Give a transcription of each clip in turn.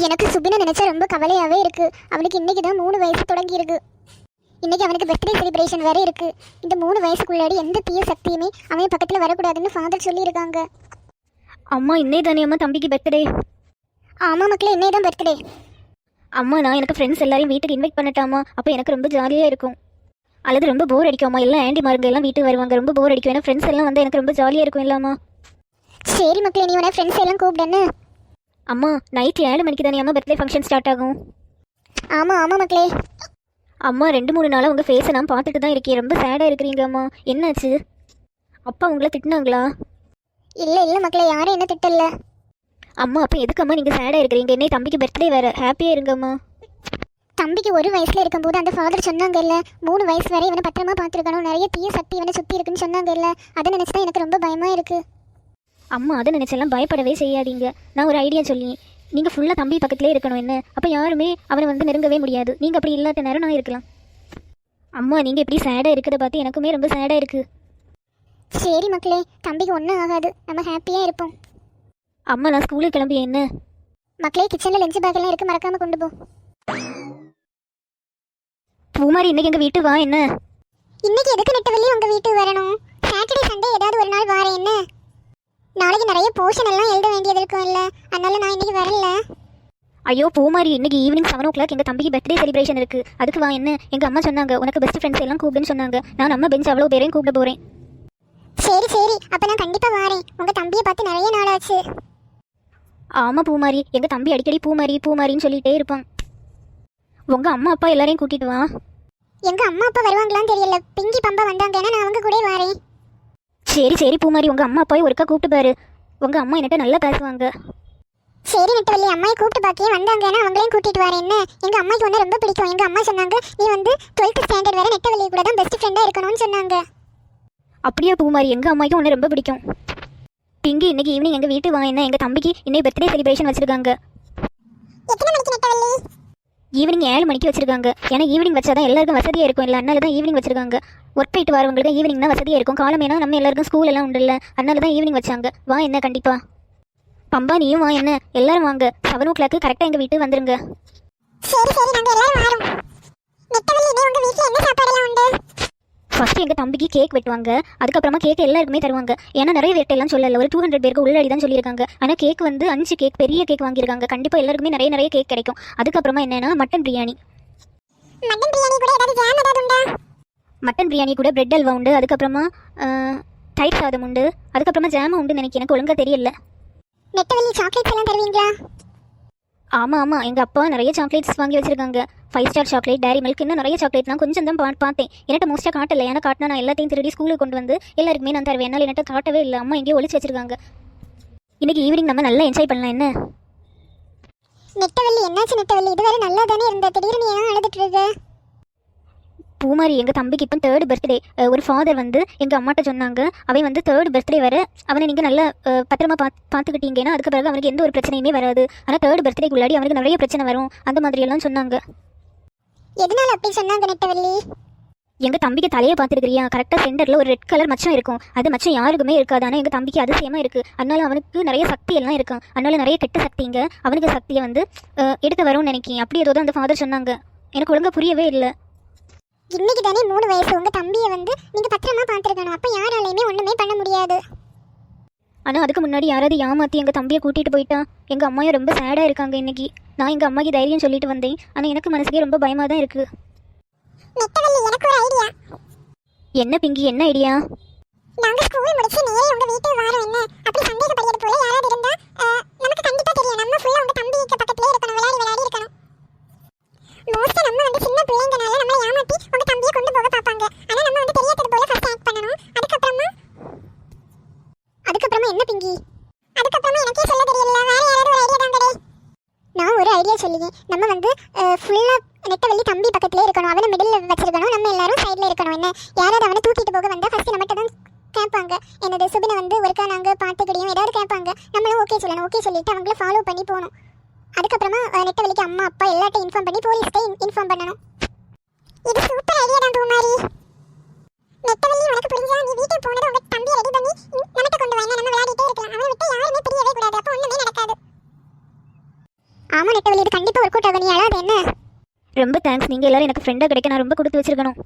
எனக்கு சுபினை நினைச்சா ரொம்ப கவலையாவே இருக்கு. அவனுக்கு இன்னைக்கு தான் 3 வயசு தொடங்கி இருக்கு. இன்னைக்கு அவனுக்கு பர்த்டே செலிப்ரேஷன் வேற இருக்கு. இந்த 3 வயசுக்குள்ளாடி எந்த தீய சக்தியுமே அவன் பக்கத்துல வரக்கூடாதுன்னு ஃபாதர் சொல்லியிருக்காங்க. அம்மா இன்னே தானே அம்மா தம்பிக்கு பர்த்டே? ஆமா மக்களே, இன்னே தான் பர்த்டே. அம்மா நான் எனக்கு ஃப்ரெண்ட்ஸ் எல்லாரையும் வீட்டுக்கு இன்வைட் பண்ணட்டாமா? அப்போ எனக்கு ரொம்ப ஜாலியாக இருக்கும். அல்லது ரொம்ப போர் அடிக்கும்மா? எல்லாம் ஆண்டி மாருங்க எல்லாம் வீட்டுக்கு வருவாங்க, ரொம்ப போர் அடிக்கும். ஏன்னா ஃப்ரெண்ட்ஸ் எல்லாம் வந்து எனக்கு ரொம்ப ஜாலியாக இருக்கும் இல்லாமா? சரி மக்களே, நீ உன ஃப்ரெண்ட்ஸ் எல்லாம் கூப்பிடுன்னு. அம்மா நைட் 7 மணிக்கு தானே அம்மா பர்த்டே ஃபங்க்ஷன் ஸ்டார்ட் ஆகும்? ஆமா ஆமா மக்களே. அம்மா 2-3 நாளாக உங்கள் ஃபேஸை நான் பார்த்துட்டு தான் இருக்கேன். ரொம்ப சேடாக இருக்கிறீங்க அம்மா, என்னாச்சு? அப்பா உங்களை திட்டினாங்களா? இல்ல இல்ல மக்களே, யாரும் என்ன திட்டல. அம்மா அப்போ எதுக்கம்மா நீங்கள் சேடாக இருக்கிறீங்க? என்ன தம்பிக்கு பர்த்டே வேறு, ஹாப்பியாக இருங்கம்மா. தம்பிக்கு 1 வயசுல இருக்கும்போது அந்த ஃபாதர் சொன்னாங்க இல்ல, 3 வயசு வரை இவனை பத்திரமா பார்த்துருக்கணும், நிறைய தீய சக்தி இவனை சுற்றி இருக்குன்னு சொன்னாங்க இல்ல, அதை நினச்சிதான் எனக்கு ரொம்ப பயமா இருக்கு. அம்மா அதை நினச்செல்லாம் பயப்படவே செய்யாதீங்க. நான் ஒரு ஐடியா சொல்லி, நீங்கள் ஃபுல்லாக தம்பி பக்கத்துலேயே இருக்கணும். என்ன அப்போ யாருமே அவனை வந்து நெருங்கவே முடியாது. நீங்கள் அப்படி இல்லாத நேரம் நான் இருக்கலாம். அம்மா நீங்கள் இப்படி சேடாக இருக்கிறத பார்த்து எனக்குமே ரொம்ப சேடாக இருக்குது. சரி மக்களே, தம்பிக்கு ஒன்றும் ஆகாது, நம்ம ஹாப்பியாக இருப்போம். அம்மா நான் ஸ்கூலுக்கு கிளம்பி என்ன? மக்களே கிச்சனில் லஞ்ச் பேக்கெல்லாம் இருக்குது, மறக்காமல் கொண்டு போ. பூமாரி இன்னைக்கு எங்கள் வீட்டு வா. என்ன இன்னைக்கு எதுக்கு நெட்டவள்ளி உங்கள் வீட்டுக்கு வரணும்? சாட்டர்டே சண்டே ஏதாவது ஒரு நாள் வாரேன். என்ன நாளைக்கு நிறைய போர்ஷன் எல்லாம் எழுத வேண்டியது இருக்கும் இல்லை, அதனால நான் இன்னைக்கு வரல. ஐயோ பூமாரி, இன்னைக்கு ஈவினிங் 7 o'clock எங்கள் தம்பிக்கு பர்த்டே செலிப்ரேஷன் இருக்குது, அதுக்கு வா. என்ன எங்கள் அம்மா சொன்னாங்க உனக்கு பெஸ்ட் ஃப்ரெண்ட்ஸ் எல்லாம் கூப்பிடுன்னு சொன்னாங்க. நான் நம்ம பெஞ்ச் அவ்வளோ பேரையும் கூப்பிட போகிறேன். சரி சரி, அப்போ நான் கண்டிப்பாக வாரேன். உங்கள் தம்பியை பார்த்து நிறைய நாள் ஆச்சு. ஆமாம் பூமாரி, எங்கள் தம்பி அடிக்கடி பூமாரி பூமாரின்னு சொல்லிகிட்டே இருப்பான். உங்கள் அம்மா அப்பா எல்லாரையும் கூட்டிகிட்டு வா. எங்கள் அம்மா அப்பா வருவாங்களான்னு தெரியல, பிங்கி பம்பா வந்தாங்கன்னா நான் அவங்க கூட வாரேன். சரி சரி பூமாரி, உங்கள் அம்மா அப்பாவை ஒருக்கா கூப்பிட்டு பாரு. உங்கள் அம்மா என்கிட்ட நல்லா பேசுவாங்க. சரி நெட்டவள்ளி, அம்மாயை கூப்பிட்டு பார்க்கே வந்தாங்கன்னா அவங்களையும் கூட்டிட்டு வரேன். என்ன எங்கள் அம்மாய்க்கு ஒன்று ரொம்ப பிடிக்கும். எங்கள் அம்மா சொன்னாங்க நீ வந்து 12th ஸ்டாண்டர்ட் வரை நெட்டவள்ளி கூட தான் பெஸ்ட் ஃப்ரெண்டாக இருக்கணும்னு சொன்னாங்க. அப்படியே பூமாரி, எங்கள் அம்மாய்க்கும் ஒன்று ரொம்ப பிடிக்கும். பிங்கி இன்னைக்கு ஈவினிங் எங்கள் வீட்டு வா. என்ன எங்கள் தம்பிக்கு இன்னைக்கு பர்த்டே செலிப்ரேஷன் வச்சுருக்காங்க. எத்தனை மணிக்கு நெட்டவள்ளி? ஈவினிங் 7 மணிக்கு வச்சிருக்காங்க. ஏன்னா ஈவினிங் வச்சா தான் எல்லாருக்கும் வசதியாக இருக்கும். இல்லை அதனால தான் ஈவினிங் வச்சிருக்காங்க. ஒர்க் போயிட்டு வரவங்களுக்கு ஈவினிங் தான் வசதியாக இருக்கும். காலமேனா நம்ம எல்லாருக்கும் ஸ்கூல் எல்லாம் உண்டு இல்லை, அதனால தான் ஈவினிங் வச்சாங்க. வா என்ன கண்டிப்பாக. பம்பா நீயும் வா. என்ன எல்லாரும் வாங்க, 7 o'clock கரெக்டாக எங்கள் வீட்டுக்கு வந்துருங்க. சரி சரி, நாங்கள் எல்லாரும் வரோம். நெட்டவள்ளி, நீ உங்கள் வீட்டில் என்ன சாப்பாடெல்லாம் உண்டு? ஃபஸ்ட்டு எங்கள் தம்பிக்கு கேக் வெட்டுவாங்க, அதுக்கப்புறமா கேக் எல்லாருக்குமே தருவாங்க. ஏன்னா நிறைய வெட்டெல்லாம் சொல்லலை, ஒரு 200 பேருக்கு உள்ளாடி தான் சொல்லியிருக்காங்க. ஆனால் கேக் வந்து 5 கேக் பெரிய கேக் வாங்கியிருக்காங்க. கண்டிப்பாக எல்லாருக்குமே நிறைய கேக் கிடைக்கும். அதுக்கப்புறமா என்னென்னா மட்டன் பிரியாணி. மட்டன் பிரியாணி கூட ஏதாவது ஜாம் ஏதாவது உண்டா? மட்டன் பிரியாணி கூட பிரெட் அல்வா உண்டு, அதுக்கப்புறமா தயிர் சாதம் உண்டு, அதுக்கப்புறமா ஜாமும் உண்டு நினைக்கிறேன், எனக்கு ஒழுங்காக தெரியல. நெட்டவள்ளி சாக்லேட்ஸ் எல்லாம் தருவீங்களா? ஆமாம் ஆமாம், எங்கள் அப்பா நிறைய சாக்லேட்ஸ் வாங்கி வச்சிருக்காங்க. 5 ஸ்டார் சாக்லேட், டேரி மில்க், இன்னும் நிறைய சாக்லேட். நான் கொஞ்சம் தான் பார்த்தேன், என்கிட்ட மோஸ்ட்டாக காட்டலை. ஏன்னா காட்டினா நான் எல்லாத்தையும் திருடி ஸ்கூலுக்கு கொண்டு வந்து எல்லாருக்குமே நான் தருவேன். என்னால் என்கிட்ட காட்டவே இல்லை, அம்மா எங்கேயோ ஒழிச்சு வச்சிருக்காங்க. இன்னைக்கு ஈவினிங் நம்ம நல்லா என்ஜாய் பண்ணலாம். என்ன நெட்டவள்ளி, என்னாச்சு நெட்டவள்ளி? இதுவரை நல்லா தானே இருந்த, திடீர்னு ஏன் அழுதுட்டு இருக்க? பூமாரி, எங்கள் தம்பிக்கு இப்போ 3rd பர்த்டே. ஒரு ஃபாதர் வந்து எங்கள் அம்மாட்ட சொன்னாங்க, அவன் வந்து 3rd பர்த்டே வர அவனை நீங்கள் நல்லா பத்திரமா பார்த்துக்கிட்டீங்கன்னா அதுக்கு பிறகு அவனுக்கு எந்த ஒரு பிரச்சனையுமே வராது. ஆனால் 3rd பர்த்டேக்கு உள்ளாடி அவனுக்கு நிறைய பிரச்சனை வரும், அந்த மாதிரியெல்லாம் சொன்னாங்க. எதனால அப்படி சொன்னாங்க நெட்டவள்ளி? எங்கள் தம்பிக்கு தலையை பார்த்துருக்கிறியா? கரெக்டாக சென்டரில் ஒரு ரெட் கலர் மச்சம் இருக்கும். அது மச்சம் யாருக்குமே இருக்காது, ஆனால் எங்கள் தம்பிக்கு அதிசயமாக இருக்குது. அதனால அவனுக்கு நிறைய சக்தி எல்லாம் இருக்கான். அதனால நிறைய கெட்ட சக்திங்க அவனுக்கு சக்தியை வந்து எடுத்து வரும்னு நினைக்கிறேன். அப்படி ஏதோ தான் அந்த ஃபாதர் சொன்னாங்க, எனக்கு ஒழுங்காக புரியவே இல்லை. இன்னைக்கு தானே 3 வயசு, உங்கள் தம்பியை வந்து நீங்கள் பத்திரமா பார்த்துருக்கணும். அப்போ யாராலையுமே ஒன்றுமே பண்ண முடியாது. ஆனால் அதுக்கு முன்னாடி யாராவது ஏமாற்றி எங்கள் தம்பியை கூட்டிகிட்டு போயிட்டா? எங்கள் அம்மாயும் ரொம்ப சேடாக இருக்காங்க இன்னைக்கு. நான் எங்கள் அம்மாக்கு தைரியம் சொல்லிட்டு வந்தேன், ஆனால் எனக்கு மனசுக்கே ரொம்ப பயமாக தான் இருக்குது. நெட்டவள்ளி, எனக்கு ஒரு ஐடியா. என்ன பிங்கி, என்ன ஐடியா? நாங்க ஸ்கூல் முடிச்சு நேரே உங்க வீட்டுக்கு வரோம். என்ன அப்படி சந்தேகப்படுறது போல யாராவது இருந்தா நமக்கு கண்டிப்பா தெரியும். நம்ம ஃபுல்லா உங்க தம்பிக்கு பக்கத்துலயே இருக்கணும், விளையாடி இருக்கணும். மோஸ்டா நம்ம வந்து சின்ன பிள்ளைங்கனால நம்ம ஏமாத்தி உங்க தம்பியை கொண்டு போக பார்ப்பாங்க. ஆனா நம்ம வந்து தெரியாதது போல ஃபர்ஸ்ட் ஆக்ட் பண்ணணும். அதுக்கப்புறமா என்ன பிங்கி? அதுக்கப்புறமா எனக்கே சொல்ல தெரியல, வேற யாராவது ஒரு ஐடியா தாங்கடே. நான் ஒரு ஐடியா சொல்லுங்க. நம்ம வந்து ஃபுல்லா நெட்டவள்ளி தம்பி பக்கத்துலயே இருக்கணும், அவனை மிடில் வச்சிருக்கணும், நம்ம எல்லாரும் சைட்ல இருக்கணும். என்ன யாராவது அவனை தூக்கிட்டு போக வந்தா ஃபர்ஸ்ட் நம்மகிட்ட தான் கேட்பாங்க. என்னது சுபினை வந்து ஒருக்கா நாங்கள் பார்த்துக்கிடியும் ஏதாவது கேட்பாங்க. நம்மளும் ஓகே சொல்லணும். ஓகே சொல்லிட்டு அவங்கள ஃபாலோ பண்ணி போகணும். அதுக்கப்புறமா நெட்டவள்ளிக்கு அம்மா அப்பா எல்லாத்தையும் இன்ஃபார்ம் பண்ணி போலீஸ்க்கு இன்ஃபார்ம் பண்ணணும். இது சூப்பர் ஐடியா தான் பூமாரி. நெட்டவள்ளி, உனக்கு புரிஞ்சா நீ வீட்டுக்கு போனது உங்க தம்பியை ரெடி பண்ணி நமக்கு கொண்டு வா. நம்ம விளையாடிட்டே இருக்கலாம், அவனை விட்டு யாருமே பிரியவே கூடாது, அப்போ ஒண்ணுமே நடக்காது. ஆமா நெட்டவெளி, இது கண்டிப்பா ஒர்க் அவுட் ஆகும். நீ அழாத என்ன. ரொம்ப தேங்க்ஸ். நீங்கள் எல்லாரும் எனக்கு ஃப்ரெண்டாக கிடைக்க நான் ரொம்ப கொடுத்து வச்சிருக்கணும்.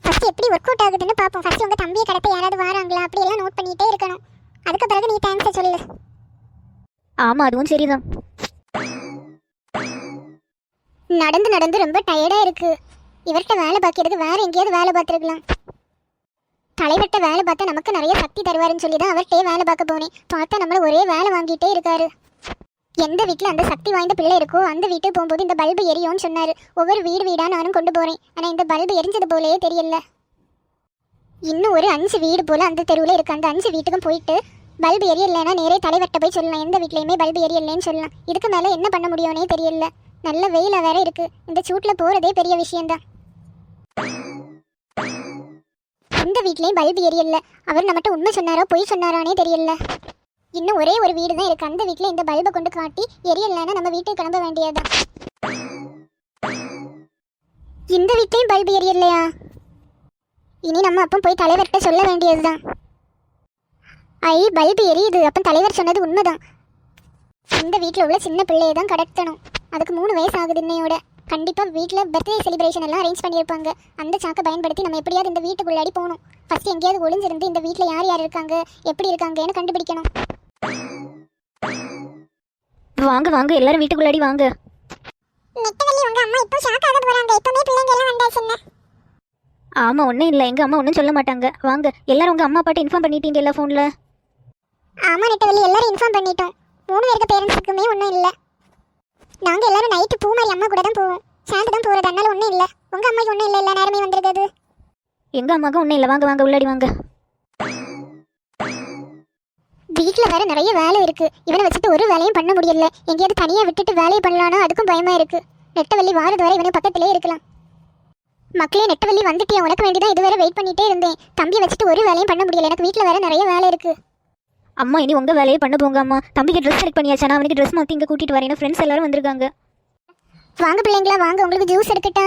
ஃபர்ஸ்ட் எப்படி ஒர்க் அவுட் ஆகுதுன்னு பாப்போம். ஃபர்ஸ்ட் உங்க தம்பியை கடத்த யாராவது வராங்களா அப்படி எல்லாம் நோட் பண்ணிட்டே இருக்கணும். அதுக்கு பிறகு நீ தேங்க்ஸ் சொல்லு. ஆமாம், அதுவும் சரிதான். நடந்து நடந்து ரொம்ப டயர்டா இருக்கு. இவர்கிட்ட வேலை பார்க்கறதுக்கு வேற எங்கேயாவது வேலை பார்த்துருக்கலாம். தலைவர்கிட்ட வேலை பார்த்தா நமக்கு நிறைய சக்தி தருவாருன்னு சொல்லி தான் அவர்கிட்டே வேலை பார்க்க போனேன். பார்த்தா நம்மள ஒரே வேலை வாங்கிட்டே இருக்காரு. எந்த வீட்டில் அந்த சக்தி வாய்ந்த பிள்ளை இருக்கோ அந்த வீட்டுக்கு போகும்போது இந்த பல்பு எரியும்னு சொன்னார். ஒவ்வொரு வீடு வீடாக நானும் கொண்டு போகிறேன். ஆனால் இந்த பல்பு எரிஞ்சது போலயே தெரியல. இன்னும் ஒரு 5 வீடு போல் அந்த தெருவில் இருக்குது. அந்த 5 வீட்டுக்கும் போயிட்டு பல்பு எரியலைன்னா நேரே தலைவர்கிட்ட போய் சொல்லலாம். எந்த வீட்லையுமே பல்பு எரியலைன்னு சொல்லலாம். இதுக்கு மேலே என்ன பண்ண முடியும்னே தெரியல. நல்ல வெயிலாக வேற இருக்குது. இந்த சூட்டில் போகிறதே பெரிய விஷயந்தான். இந்த வீட்லேயும் பல்பு எரியல. அவர் நம்மகிட்ட உண்மை சொன்னாரோ பொய் சொன்னாரானே தெரியல. இன்னும் ஒரே ஒரு வீடு தான் இருக்குது. அந்த வீட்டில் இந்த பல்பை கொண்டு காட்டி எரியலைன்னா நம்ம வீட்டுக்கு கிளம்ப வேண்டியதுதான். இந்த வீட்லேயும் பல்பு எரியலையா? இனி நம்ம அப்போ போய் தலைவர்கிட்ட சொல்ல வேண்டியதுதான். பல்பு எரியுது. அப்போ தலைவர் சொன்னது உண்மைதான். இந்த வீட்டில் உள்ள சின்ன பிள்ளையை தான் கடத்தணும். அதுக்கு 3 வயசு ஆகுது இன்னையோட. கண்டிப்பாக வீட்டில் பர்த்டே செலிப்ரேஷன் எல்லாம் அரேஞ்ச் பண்ணியிருப்பாங்க. அந்த சாக்கை பயன்படுத்தி நம்ம எப்படியாவது இந்த வீட்டுக்குள்ளாடி போகணும். ஃபர்ஸ்ட் எங்கேயாவது ஒளிஞ்சிருந்து இந்த வீட்டில் யார் யார் இருக்காங்க எப்படி இருக்காங்கன்னு கண்டுபிடிக்கணும். வாங்க வாங்க, எல்லாரும் வீட்டுக்குள்ளாடி வாங்க. நெட்டவெளி, உங்க அம்மா இப்போ ஷாக் ஆக போறாங்க. இப்பவே பிள்ளைங்க எல்லாம் வந்தாச்சுன்னு. ஆமாம், ஒன்றும் இல்லை. எங்கள் அம்மா ஒன்றும் சொல்ல மாட்டாங்க. வாங்க எல்லாரும் உங்கள் அம்மா அப்பாட்ட இன்ஃபார்ம் பண்ணிட்டீங்க எல்லா ஃபோனில்? ஆமா நெட்டவெளி, எல்லாரும் இன்ஃபார்ம் பண்ணிட்டோம். 3 பேருக்கு பேரண்ட்ஸுக்குமே ஒன்றும் இல்லை. நாங்கள் எல்லாரும் நைட்டு பூமாரி அம்மா கூட தான் போவோம். சேர்ந்து தான் போகிறது. அதனால ஒன்றும் இல்லை. உங்கள் அம்மாக்கு ஒன்றும் இல்லை. எல்லா நேரமே வந்துருக்குது. எங்கள் அம்மாவுக்கு ஒன்றும் இல்லை. வாங்க வாங்க உள்ளாடி வாங்க. வீட்டில் வேற நிறைய வேலை இருக்கு. இவனை வச்சுட்டு ஒரு வேலையும் பண்ண முடியல. எங்கேயாவது தனியாக விட்டுட்டு வேலையை பண்ணலான்னா அதுக்கும் பயமா இருக்கு. நெட்டவெளி வாரது வரை இவனை பக்கத்திலே இருக்கலாம். மக்களே, நெட்டவெளி வந்துட்டியா? உனக்கு வேண்டிதான் இதுவரை வெயிட் பண்ணிட்டே இருந்தேன். தம்பியை வச்சுட்டு ஒரு வேலையும் பண்ண முடியல. எனக்கு வீட்டில் வேற நிறைய வேலை இருக்கு. அம்மா, இனி உங்கள் வேலையை பண்ண போங்க. அம்மா, தம்பிக்கு ட்ரெஸ் செலக்ட் பண்ணியாச்சா? நான் அவனுக்கு ட்ரெஸ் மாற்றி இங்கே கூட்டிகிட்டு வரேன். ஃப்ரெண்ட்ஸ் எல்லாரும் வந்திருக்காங்க. வாங்க பிள்ளைங்களா வாங்க. உங்களுக்கு ஜூஸ் எடுக்கட்டா?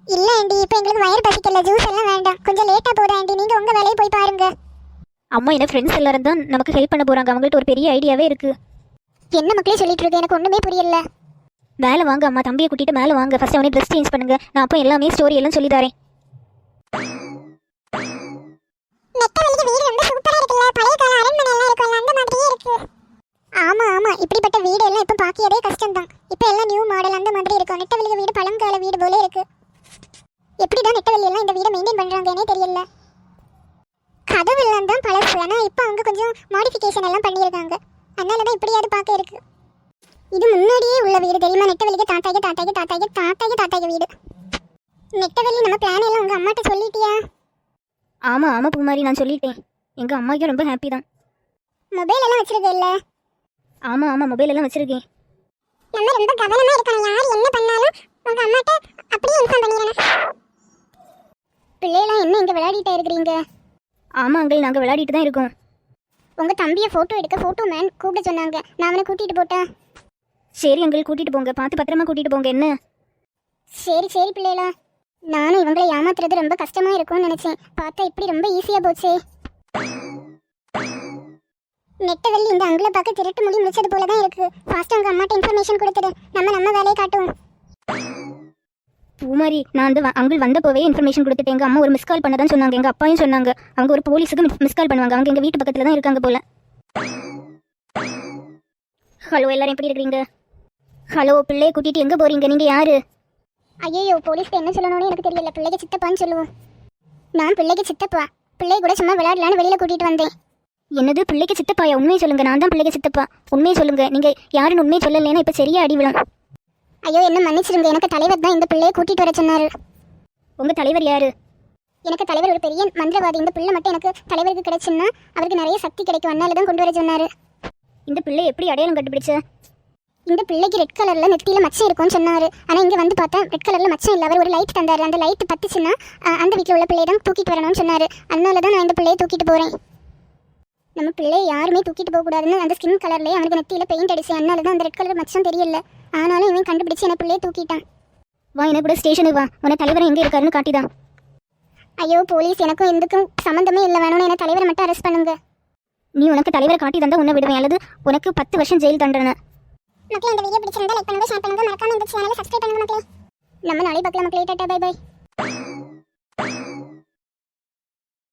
இல்லை ஆண்டி, இப்போ எங்களுக்கு வயிறு பசிக்கல. ஜூஸ் எல்லாம் வேண்டாம். கொஞ்சம் லேட்டாக போதும் ஆண்டி. நீங்கள் உங்கள் வேலையை போய் பாருங்க. அம்மா, என்ன ஃப்ரெண்ட்ஸ் எல்லாரும் தான் நமக்கு ஹெல்ப் பண்ண போகிறாங்க. அவங்கள்ட்ட ஒரு பெரிய ஐடியாவே இருக்குது. என்ன மக்களே சொல்லிட்டு இருக்கு? எனக்கு ஒன்றுமே புரியல. மேலே வாங்க அம்மா, தம்பியை கூட்டிகிட்டு மேலே வாங்க. ஃபஸ்ட்டு அவனே ட்ரெஸ் சேஞ்ச் பண்ணுங்க. நான் அப்போ எல்லாமே ஸ்டோரி எல்லாம் சொல்லி தரேன். நெட்டவெளிக்கு வீடு ரொம்ப சூப்பரா இருக்குல்ல. பழைய கால அரண்மனை எல்லாம் இருக்குல்ல, அந்த மாதிரியே இருக்கு. ஆமா ஆமா, இப்படிப்பட்ட வீடு எல்லாம் இப்போ பாக்கியதே கஷ்டம் தான். இப்போ எல்லாம் நியூ மாடல் அந்த மாதிரி இருக்கும். நெட்டவெளிக்கு வீடு பழங்கால வீடு போல இருக்கு. எப்படிதான் நெட்டவெளி எல்லாம் இந்த வீடை மெயின்டைன் பண்றாங்கன்னே தெரியல. கதவு எல்லாம் தான் பழசு. ஆனால் இப்போ அவங்க கொஞ்சம் மாடிஃபிகேஷன் எல்லாம் பண்ணியிருக்காங்க. அதனால தான் இப்படியாவது பார்க்க இருக்கு. இது முன்னாடியே உள்ள வீடு தெரியுமா? நெட்டவெளிக்கு தாத்தாய்க்கு வீடு. நெட்டவெளி, நம்ம பிளான் எல்லாம் உங்க அம்மாட்ட சொல்லிட்டியா? ஆமாம் ஆமாம் பூமாரி, நான் சொல்லிட்டேன். எங்கள் அம்மாவுக்கும் ரொம்ப ஹாப்பி தான். மொபைல் எல்லாம் வச்சிருக்கே இல்ல? ஆமாம் ஆமாம், மொபைல் எல்லாம் வச்சுருக்கேன். நம்ம ரொம்ப கவனமா இருக்கணும். யார் என்ன பண்ணாலும் உங்க அம்மாட்ட அப்படியே இன்ஃபார்ம் பண்ணிடணும். பிள்ளைலாம் என்ன இங்கே விளையாடிட்டே இருக்கிறீங்க? ஆமாம் அங்கிள், நாங்கள் விளையாடிட்டு தான் இருக்கோம். உங்கள் தம்பியை ஃபோட்டோ எடுக்க ஃபோட்டோ மேன் கூப்பிட சொன்னாங்க. நான் அவனை கூட்டிகிட்டு போட்டேன். சரி அங்கிள், கூட்டிகிட்டு போங்க. பார்த்து பத்திரமா கூட்டிகிட்டு போங்க. என்ன? சரி சரி பிள்ளைகளா. நானும் இவங்களை ஏமாத்துறது ரொம்ப கஷ்டமாக இருக்கும்னு நினச்சேன். பார்த்தா இப்படி ரொம்ப ஈஸியாக போச்சு. நெட்டவெளி, இந்த அங்கிளை பார்க்க திருட்டு முடி முடிச்சது போல தான் இருக்கு. ஃபாஸ்ட்டாக உங்கள் அம்மாட்ட இன்ஃபர்மேஷன் கொடுத்துடு. நம்ம வேலையை காட்டுவோம். பூமாரி, நான் வந்து அங்கிள் வந்த போவே இன்ஃபர்மேஷன் கொடுத்துட்டு எங்கள் அம்மா ஒரு மிஸ் கால் பண்ணதான் சொன்னாங்க. எங்கள் அப்பாயும் சொன்னாங்க அவங்க ஒரு போலீஸுக்கு மிஸ் கால் பண்ணுவாங்க. அவங்க எங்கள் வீட்டு பக்கத்தில் தான் இருக்காங்க போல. ஹலோ, எல்லாரும் எப்படி இருக்கிறீங்க? ஹலோ, பிள்ளையை கூட்டிகிட்டு எங்கே போகிறீங்க? நீங்கள் யார்? ஐயோ, போலீஸ்க்கு என்ன சொல்லணும்னு எனக்கு தெரியல. பிள்ளைக்கு சித்தப்பான்னு சொல்லுவோம். நான் பிள்ளைக்கு சித்தப்பா. பிள்ளை கூட சும்மா விளையாடலான்னு வெளியில் கூட்டிகிட்டு வந்தேன். என்னது, பிள்ளைக்கு சித்தப்பாயா? உண்மையை சொல்லுங்கள். நான் தான் பிள்ளைக்கு சித்தப்பா. உண்மையை சொல்லுங்கள். நீங்கள் யாருன்னு உண்மையை சொல்லலைன்னா இப்போ சரியாக அடி விழும். ஐயோ, என்ன மன்னிச்சிருங்க. எனக்கு தலைவர் தான் இந்த பிள்ளையை கூட்டிகிட்டு வர சொன்னார். உங்கள் தலைவர் யார்? எனக்கு தலைவர் ஒரு பெரிய மந்திரவாதி. இந்த பிள்ளை மட்டும் எனக்கு தலைவருக்கு கிடைச்சுன்னா அவருக்கு நிறைய சக்தி கிடைக்கும். அதனால தான் கொண்டு வர சொன்னார். இந்த பிள்ளை எப்படி அடையாளம் கண்டுபிடிச்ச? இந்த பிள்ளைக்கு ரெட் கலரில் நெத்தியில் மச்சம் இருக்கும்னு சொன்னார். ஆனால் இங்கே வந்து பார்த்தா ரெட் கலரில் மச்சம் இல்லை. அவர் ஒரு லைட் தந்தார். அந்த லைட் பத்துச்சுன்னா அந்த வீட்டில் உள்ள பிள்ளையை தான் தூக்கிட்டு வரணும்னு சொன்னார். அதனால தான் நான் இந்த பிள்ளையை தூக்கிட்டு போகிறேன். நம்ம பிள்ளையை யாருமே தூக்கிட்டு போகக்கூடாதுன்னு அந்த ஸ்கின் கலர்லேயே அவனுக்கு நெத்தியில் பெயிண்ட் அடிச்சு. அதனால தான் அந்த ரெட் கலர் மச்சம் தெரியல. ஆனாலும் இவன் கண்டுபிடிச்சு என்ன பிள்ளையை தூக்கிட்டான். வா, என்ன கூட ஸ்டேஷனுக்கு வா. உன தலைவர் எங்கே இருக்காருன்னு காட்டிதான். ஐயோ போலீஸ், எனக்கும் எதுக்கும் சம்மந்தமே இல்லை. வேணும்னு என்ன தலைவரை மட்டும் அரெஸ்ட் பண்ணுங்க. நீ உனக்கு தலைவரை காட்டி தந்தா உன்னை விடுவேன், அல்லது உனக்கு 10 வருஷம் ஜெயில் தண்டனை. மக்களே இந்த வீடியோ பிடிச்சிருந்தா லைக் பண்ணுங்க, ஷேர் பண்ணுங்க, மறக்காம இந்த சேனலை சப்ஸ்கிரைப் பண்ணுங்க மக்களே. நம்ம நாளை பார்க்கலாம் மக்களே. Tata bye by.